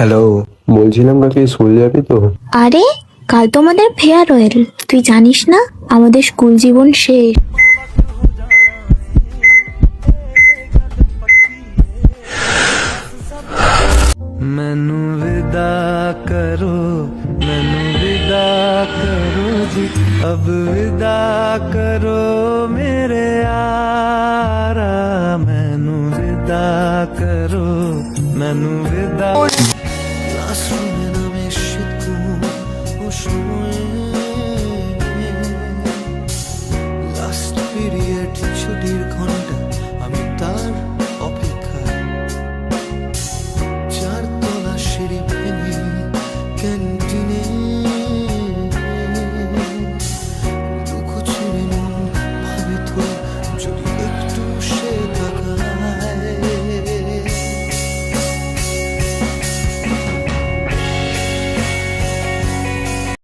Hello, বলছিলাম কালকে school যাবি তো? আরে, কাল তো আমাদের ফেয়ারওয়েল। তুই জানিস না আমাদের স্কুল জীবন শেষ। मैनू विदा करो, मैनू विदा करो जी, अब विदा करो मेरे यारा, मैनू विदा करो, मैनू विदा।